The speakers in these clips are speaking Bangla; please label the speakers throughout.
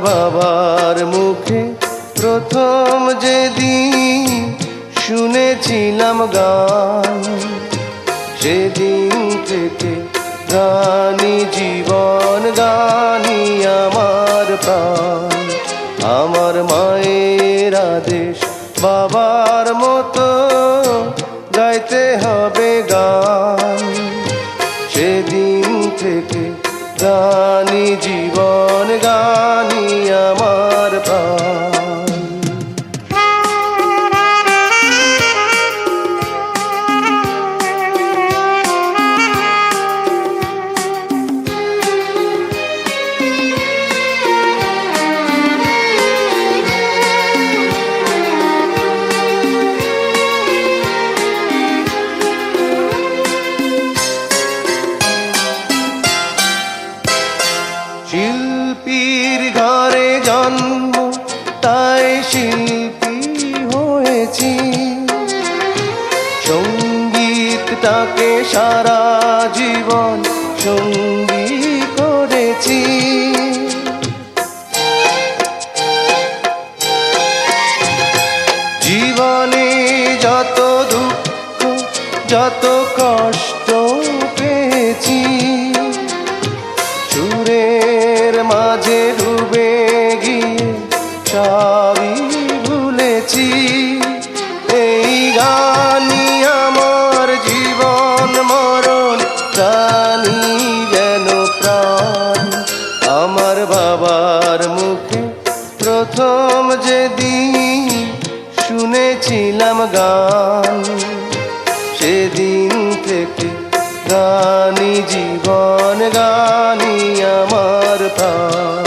Speaker 1: বাবার মুখে প্রথম যেদিন শুনেছিলাম গান, সেদিন থেকে গানি জীবন, গানি আমার প্রাণ। আমার মায়ের আদেশ বাবার মতো গাইতে হবে গান, সেদিন থেকে গানি জীবন, গানি আমার প্রাণ। শিল্পীর ঘরে জন্ম, তাই শিল্পী হয়েছি। সঙ্গীতটাকে সারা জীবন সঙ্গী করেছি। জীবনে যত দুঃখ, যত কষ্ট পেয়েছি, সুরের মাঝে ডুবে গিয়ে সবই ভুলেছি। এই গানই আমার জীবন মরণ, গানই যেন প্রাণ। আমার বাবার মুখে প্রথম যেদিন শুনেছিলাম গান, সেদিন থেকে গানি জীবন, গানি আমার প্রাণ।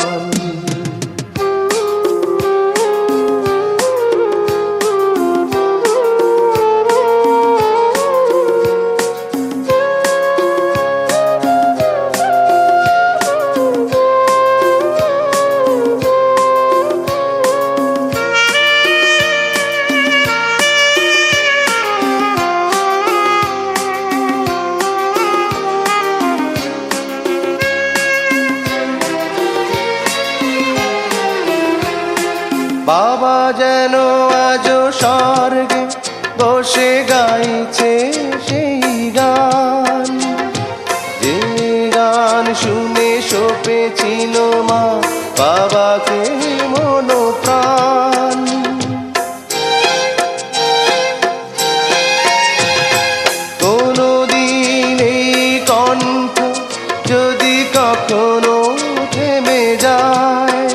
Speaker 1: বাবা যেন আজও স্বর্গে বসে গাইছে সেই গান, যে গান শুনে সপেছিল মা বাবাকে মন প্রাণ। কোনদিন এই কণ্ঠ যদি কখনো থেমে যায়,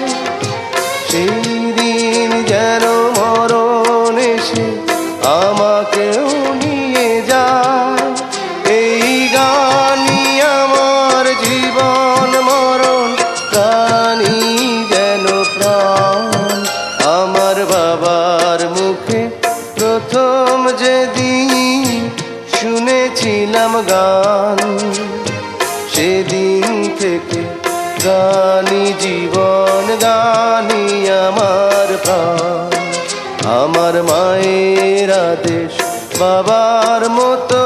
Speaker 1: সেই দিন যেন মরণ এসে আমাকেও নিয়ে যায়। এই গানই আমার জীবন মরণ, গানই যেন প্রাণ। আমার বাবার মুখে প্রথম যেদিন শুনেছিলাম গান, সেদিন থেকে গানি জীবন, গানি আমার প্রাণ। আমার মায়ের আদেশ বাবার মতো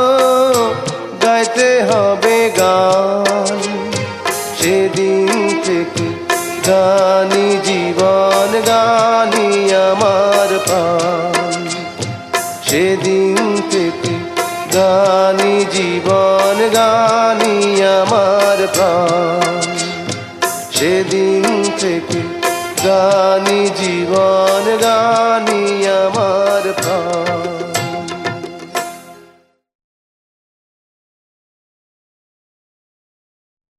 Speaker 1: গাইতে হবে গান, সেদিন থেকে গানি জীবন, গানি আমার প্রাণ। সেদিন থেকে গানি জীবন, গানি আমার প্রাণ। সেদিন থেকে গানি জীবন, গানি আমার